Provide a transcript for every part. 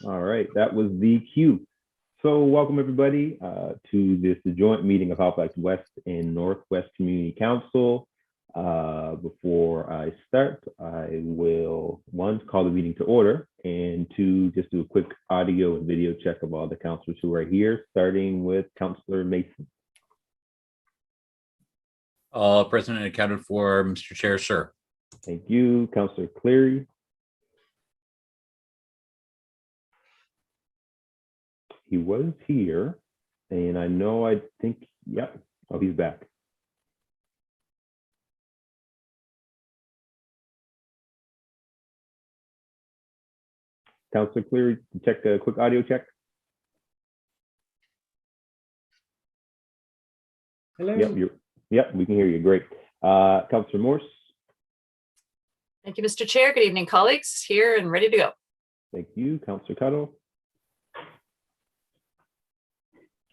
All right, that was the cue. So welcome everybody to this joint meeting of Halifax West and Northwest Community Council. Before I start, I will, one, call the meeting to order, and two, just do a quick audio and video check of all the councillors who are here, starting with Councillor Mason. Present and accounted for, Mr. Chair, sir. Thank you. Councillor Cleary. He was here, and I think, yeah, oh, he's back. Councillor Cleary, check a quick audio check. Hello. Yep, we can hear you. Great. Councillor Morse. Thank you, Mr. Chair. Good evening, colleagues. Here and ready to go. Thank you. Councillor Cuttle.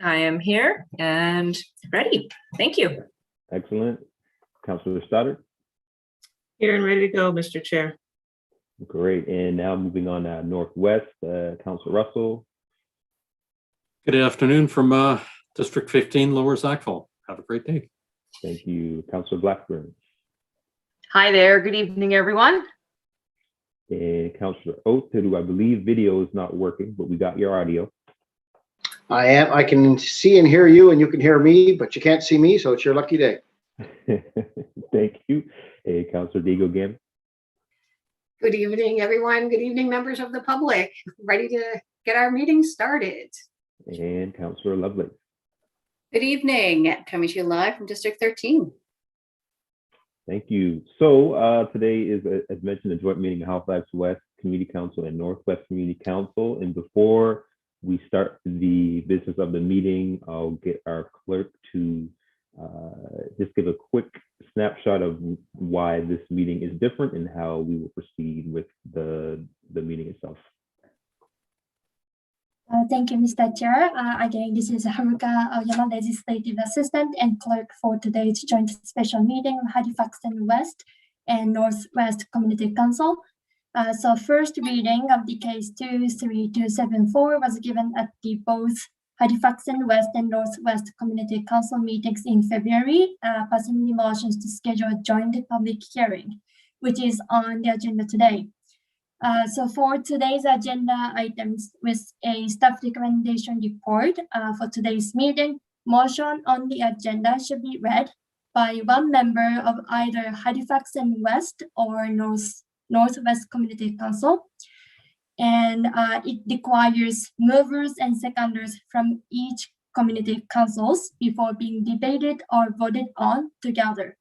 I am here and ready. Thank you. Excellent. Councillor Stoddard. Here and ready to go, Mr. Chair. Great. And now moving on to Northwest, Councillor Russell. Good afternoon from District 15, Lower Sackville. Have a great day. Thank you. Councillor Blackburn. Hi there. Good evening, everyone. And Councillor Oates, who I believe video is not working, but we got your audio. I can see and hear you, and you can hear me, but you can't see me, so it's your lucky day. Thank you. Hey, Councillor Diego Gam. Good evening, everyone. Good evening, members of the public. Ready to get our meeting started. And Councillor Lovelace. Good evening. Coming to you live from District 13. Thank you. So today is, as mentioned, a joint meeting of Halifax West Community Council and Northwest Community Council. And before we start the business of the meeting, I'll get our clerk to just give a quick snapshot of why this meeting is different and how we will proceed with the meeting itself. Thank you, Mr. Chair. Again, this is Haruka Aoyama, Legislative Assistant and Clerk for today's joint special meeting of Halifax and West and Northwest Community Council. So first reading of the case 23274 was given at the both Halifax and West and Northwest Community Council meetings in February, passing the motions to schedule a joint public hearing, which is on the agenda today. So for today's agenda items with a staff recommendation report for today's meeting, motion on the agenda should be read by one member of either Halifax and West or Northwest Community Council. And it requires movers and seconders from each community councils before being debated or voted on together.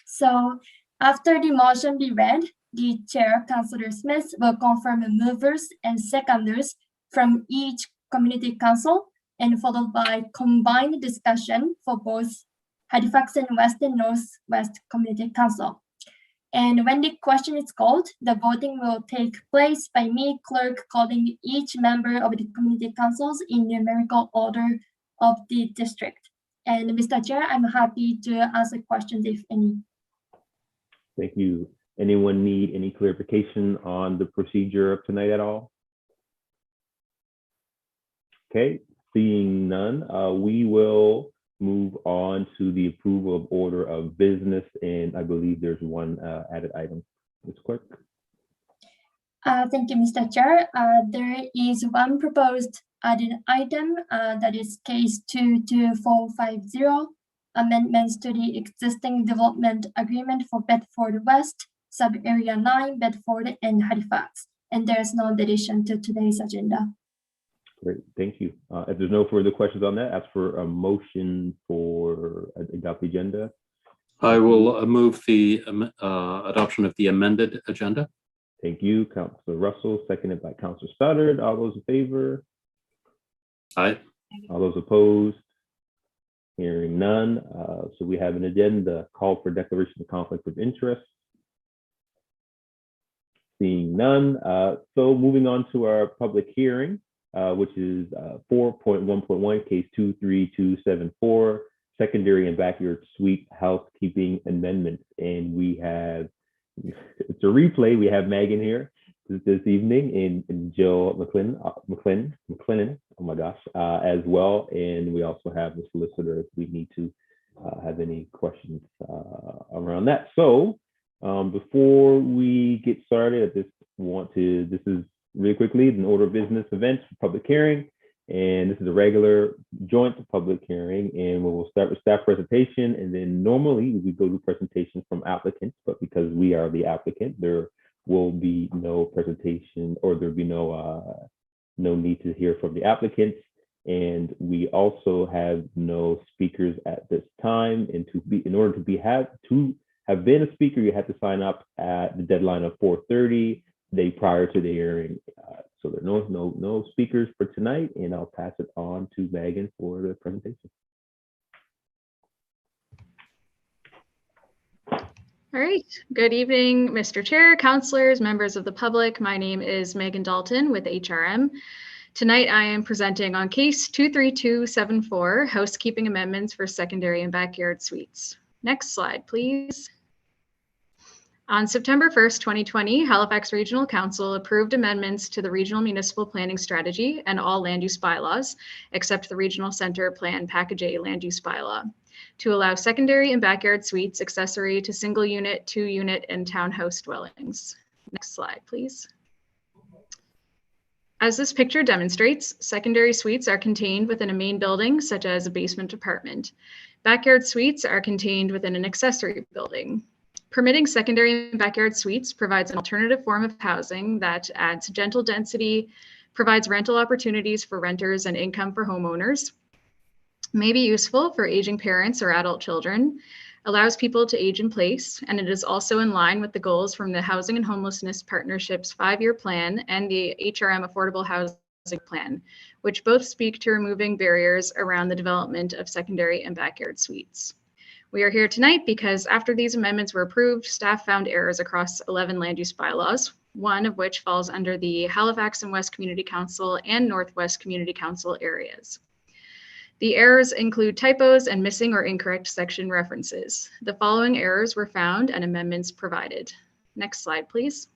So after the motion be read, the chair, Councillor Smith, will confirm the movers and seconders from each community council and followed by combined discussion for both Halifax and West and Northwest Community Council. And when the question is called, the voting will take place by me, clerk, calling each member of the community councils in numerical order of the district. And Mr. Chair, I'm happy to answer questions if any. Thank you. Anyone need any clarification on the procedure of tonight at all? Okay, seeing none, we will move on to the approval of order of business, and I believe there's one added item. Ms. Clerk. Thank you, Mr. Chair. There is one proposed added item that is case 22450, amendments to the existing development agreement for Bedford West, sub-area 9, Bedford and Halifax. And there's no addition to today's agenda. Great, thank you. If there's no further questions on that, ask for a motion for adopt the agenda. I will move the adoption of the amended agenda. Thank you, Councillor Russell, seconded by Councillor Stoddard. All those in favor? Aye. All those opposed? Hearing none. So we have an agenda call for declaration of conflict of interest. Seeing none. So moving on to our public hearing, which is 4.1.1, case 23274, secondary and backyard suite housekeeping amendments. And we have, it's a replay. We have Megan here. this evening, and Jill McLennan, oh my gosh, as well. And we also have the solicitor if we need to have any questions around that. So before we get started, I just want to, this is really quickly an order of business events for public hearing. And this is a regular joint public hearing, and we will start with staff presentation, and then normally we go to presentation from applicants, but because we are the applicant, there will be no presentation, or there'll be no need to hear from the applicants. And we also have no speakers at this time. And in order to have been a speaker, you have to sign up at the deadline of 4:30 the day prior to the hearing. So there are no speakers for tonight, and I'll pass it on to Megan for the presentation. All right. Good evening, Mr. Chair, councilors, members of the public. My name is Megan Dalton with HRM. Tonight, I am presenting on case 23274, housekeeping amendments for secondary and backyard suites. Next slide, please. On September 1st, 2020, Halifax Regional Council approved amendments to the Regional Municipal Planning Strategy and all land use bylaws, except the Regional Center Plan Package A land use bylaw, to allow secondary and backyard suites accessory to single unit, 2-unit, and townhouse dwellings. Next slide, please. As this picture demonstrates, secondary suites are contained within a main building, such as a basement apartment. Backyard suites are contained within an accessory building. Permitting secondary and backyard suites provides an alternative form of housing that adds gentle density, provides rental opportunities for renters and income for homeowners, may be useful for aging parents or adult children, allows people to age in place, and it is also in line with the goals from the Housing and Homelessness Partnership's 5-year plan and the HRM Affordable Housing Plan, which both speak to removing barriers around the development of secondary and backyard suites. We are here tonight because after these amendments were approved, staff found errors across 11 land use bylaws, one of which falls under the Halifax and West Community Council and Northwest Community Council areas. The errors include typos and missing or incorrect section references. The following errors were found and amendments provided. Next slide, please.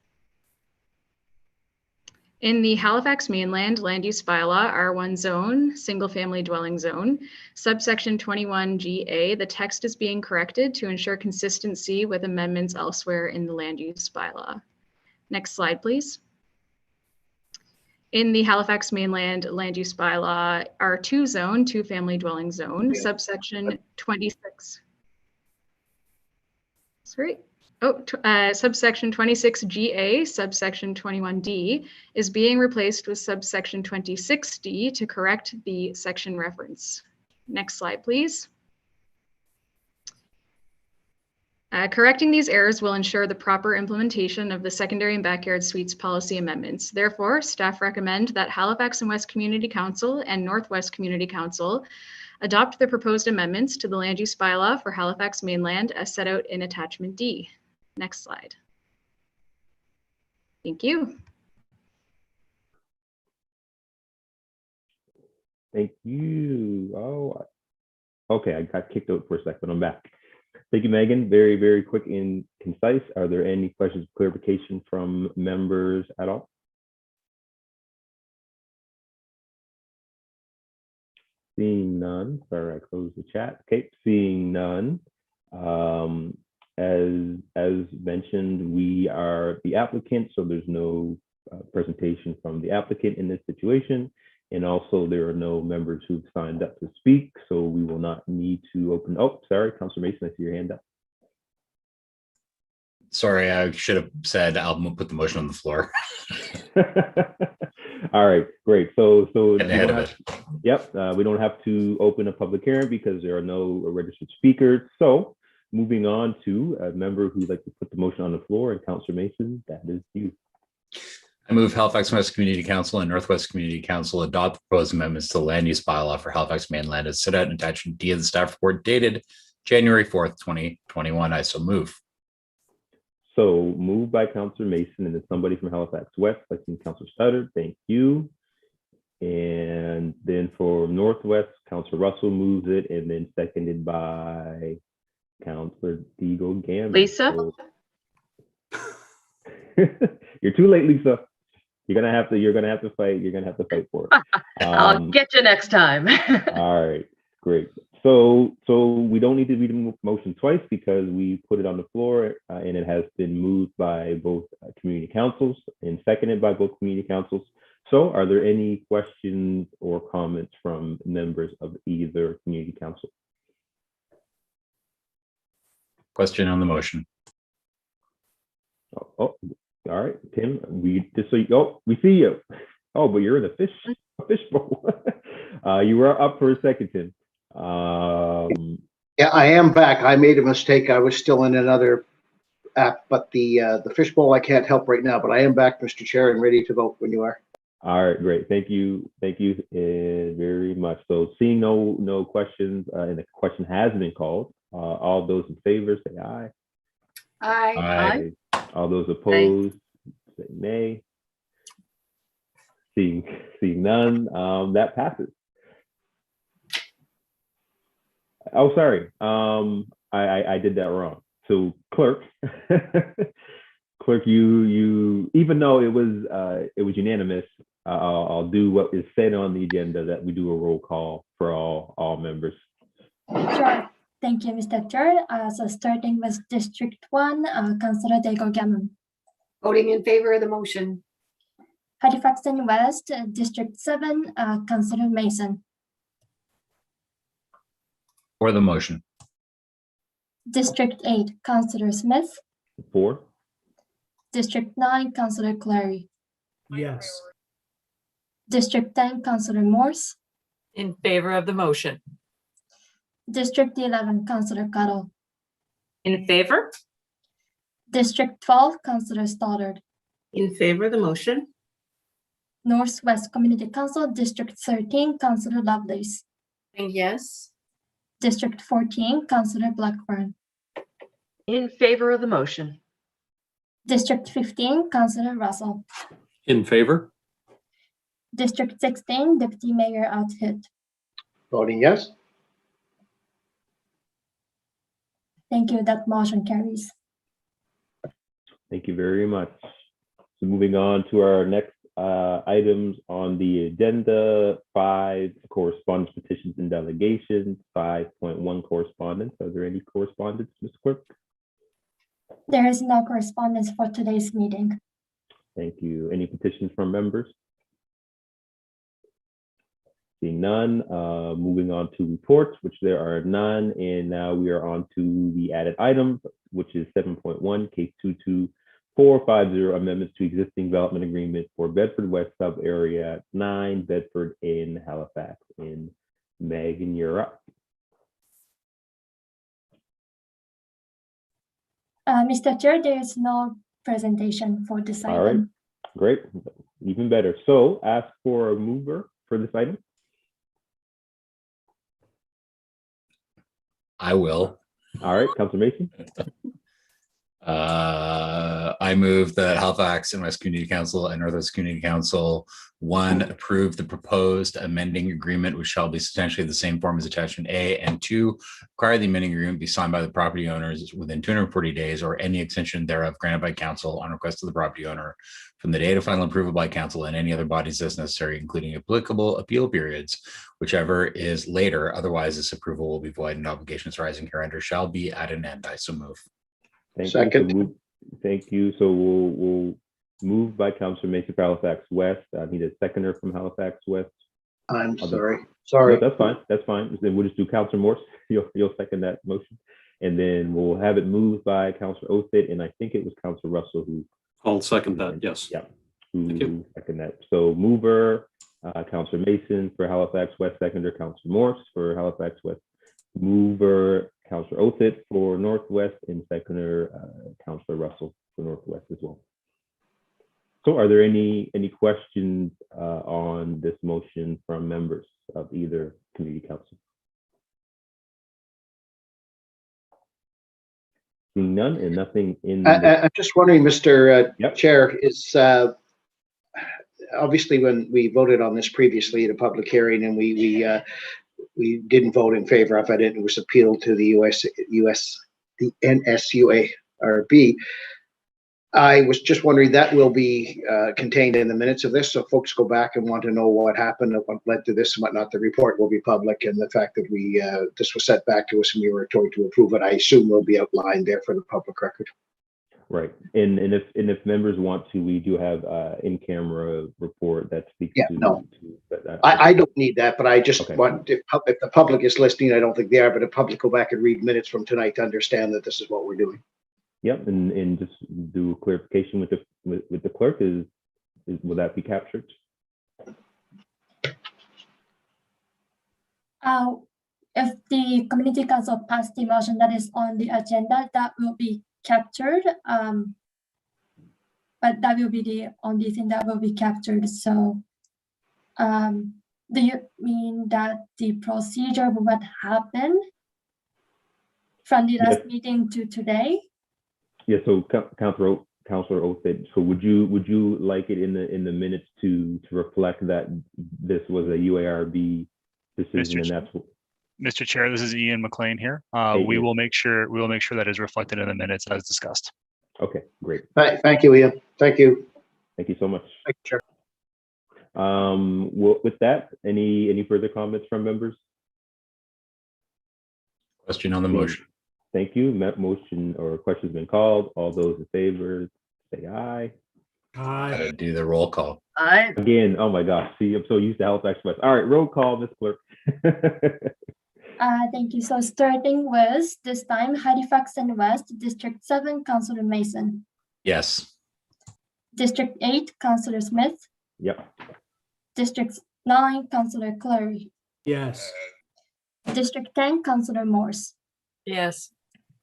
In the Halifax Mainland Land Use Bylaw R1 Zone, Single Family Dwelling Zone, subsection 21GA, the text is being corrected to ensure consistency with amendments elsewhere in the Land Use Bylaw. Next slide, please. In the Halifax Mainland Land Use Bylaw R2 Zone, 2-Family Dwelling Zone, subsection 26. Subsection 26GA, subsection 21D is being replaced with subsection 26D to correct the section reference. Next slide, please. Correcting these errors will ensure the proper implementation of the secondary and backyard suites policy amendments. Therefore, staff recommend that Halifax and West Community Council and Northwest Community Council adopt the proposed amendments to the land use bylaw for Halifax Mainland as set out in attachment D. Next slide. Thank you. Thank you. Oh, okay, I got kicked out for a second, I'm back. Thank you, Megan. Very, very quick and concise. Are there any questions of clarification from members at all? Seeing none, sorry, I closed the chat. Okay, seeing none. As mentioned, we are the applicant, so there's no presentation from the applicant in this situation. And also there are no members who've signed up to speak, so we will not need to open. Oh, sorry, Councillor Mason, I see your hand up. Sorry, I should have said I'll put the motion on the floor. All right, great. So Getting ahead of it. Yep, we don't have to open a public hearing because there are no registered speakers. So moving on to a member who'd like to put the motion on the floor, and Councillor Mason, that is you. I move Halifax West Community Council and Northwest Community Council adopt the proposed amendments to the land use bylaw for Halifax Mainland as set out in attachment D of the staff report dated January 4th, 2021. I so move. So moved by Councillor Mason, and then somebody from Halifax West, like Councillor Studdard, thank you. And then for Northwest, Councillor Russell moves it, and then seconded by Councillor Deagle Gambit. Lisa? So, You're too late, Lisa. You're gonna have to fight. You're gonna have to fight for it. I'll get you next time. All right, great. So we don't need to read the motion twice because we put it on the floor and it has been moved by both community councils and seconded by both community councils. So are there any questions or comments from members of either community council? Question on the motion. Oh, all right, Tim, we see you. Oh, but you're in a fishbowl. You were up for a second, Tim. Yeah, I am back. I made a mistake. I was still in another app, but the fishbowl I can't help right now, but I am back, Mr. Chair, and ready to vote when you are. All right, great. Thank you very much. So seeing no questions and the question has been called, all those in favor say aye. Aye. All those opposed say nay. Seeing none, that passes. Oh, sorry. I did that wrong. So clerk, you even though it was unanimous, I'll do what is said on the agenda, that we do a roll call for all members. Sure. Thank you, Mr. Chair. So starting with District 1, Councillor Aoyama. Voting in favor of the motion. Halifax and West, District 7, Councillor Mason. For the motion. District 8, Councillor Smith. 4. District 9, Councillor Cleary. Yes. District 10, Councillor Morse. In favor of the motion. District 11, Councillor Cuttle. In favor? District 12, Councillor Stoddard. In favor of the motion. Northwest Community Council, District 13, Councillor Lovelace. And yes. District 14, Councillor Blackburn. In favor of the motion. District 15, Councillor Russell. In favor? District 16, Deputy Mayor Outhit. Voting yes. Thank you. That motion carries. Thank you very much. So moving on to our next items on the agenda, 5 correspondence, petitions, and delegations. 5.1 correspondence. Are there any correspondence, Ms. Clerk? There is no correspondence for today's meeting. Thank you. Any petitions from members? Seeing none, moving on to reports, which there are none. And now we are on to the added items, which is 7.1, case 22450, amendments to existing development agreement for Bedford West sub area 9, Bedford in Halifax. And Megan, you're up. Mr. Chair, there is no presentation for this item. All right, great, even better. So ask for a mover for this item. I will. All right, Councillor Mason. I move that Halifax and West Community Council and Northwest Community Council 1, approve the proposed amending agreement, which shall be substantially the same form as attachment A, and 2, require the amending agreement be signed by the property owners within 240 days or any extension thereof granted by council on request of the property owner from the date of final approval by council and any other bodies as necessary, including applicable appeal periods, whichever is later. Otherwise, this approval will be void and obligations arising hereunder shall be at an end. I so move. Thank Second. you. Thank you. So we'll move by Councillor Mason for Halifax West. I need a seconder from Halifax West. I'm sorry. No, Sorry. that's fine. That's fine. Then we'll just do Councillor Morse. You'll second that motion. And then we'll have it moved by Councillor Othit, and I think it was Councillor Russell who. I'll second that, yes. Yeah. Thank you. Second that. So mover, Councillor Mason for Halifax West, seconder Councillor Morse for Halifax West. Mover, Councillor Othit for Northwest, and seconder Councillor Russell for Northwest as well. So are there any questions on this motion from members of either community council? Seeing none and nothing in the... I'm just wondering, Mr. Yep. Chair, is obviously when we voted on this previously at a public hearing and we didn't vote in favor of it, it was appealed to the the NSUARB. I was just wondering, that will be contained in the minutes of this, so folks go back and want to know what happened, and what led to this and whatnot. The report will be public, and the fact that we this was sent back to us and we were told to approve it, I assume will be outlined there for the public record. Right. And if members want to, we do have in-camera report that speaks Yeah, to. no. That. I don't need that, but I just Okay. want, if the public is listening, I don't think they are, but the public go back and read minutes from tonight to understand that this is what we're doing. Yep, and just do clarification with the clerk is will that be captured? If the community council passed the motion that is on the agenda, that will be captured. But that will be the only thing that will be captured. So, do you mean that the procedure what happened from the last Yes. meeting to today? Yeah. So Councillor Oath said. So would you like it in the minutes to reflect that this was a UARB decision, and that's what. Mr. Chair, this is Ian MacLean here. Hey, We Ian. will make sure that is reflected in the minutes as discussed. Okay, great. Thank you, Ian. Thank you. Thank you so much. Thank you, Chair. Well, with that, any further comments from members? Question on the motion. Thank you. Motion or question's been called. All those in favor, say aye. Gotta do the roll call. Aye. Again, oh my gosh, see, I'm so used to Halifax West. All right, roll call, Ms. Clerk. Thank you. So starting with this time, Halifax and West, District 7, Councillor Mason. Yes. District 8, Councillor Smith. Yep. District 9, Councillor Cleary. Yes. District 10, Councillor Morse. Yes.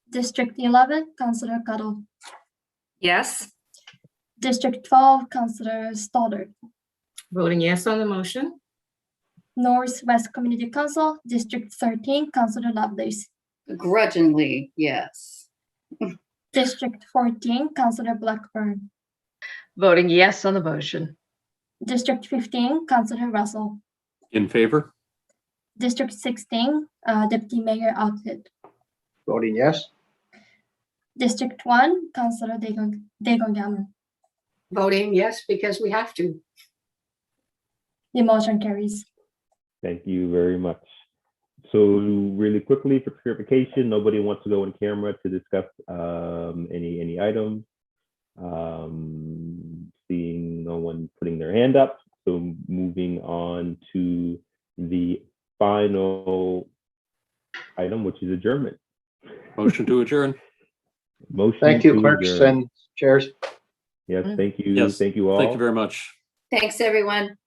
District 11, Councillor Cuddle. Yes. District 12, Councillor Stoddard. Voting yes on the motion. Northwest Community Council, District 13, Councillor Lovelace. Grudgingly, yes. District 14, Councillor Blackburn. Voting yes on the motion. District 15, Councillor Russell. In favor? District 16, Deputy Mayor Outfit. Voting yes. District 1, Councillor Aoyama. Voting yes, because we have to. The motion carries. Thank you very much. So really quickly for clarification, nobody wants to go on camera to discuss any items. Seeing no one putting their hand up. So moving on to the final item, which is adjournment. Motion to adjourn. Motion. Thank you, to clerks adjourn. and chairs. Yes, thank you. Yes. Thank you all. Thank you very much. Thanks, everyone.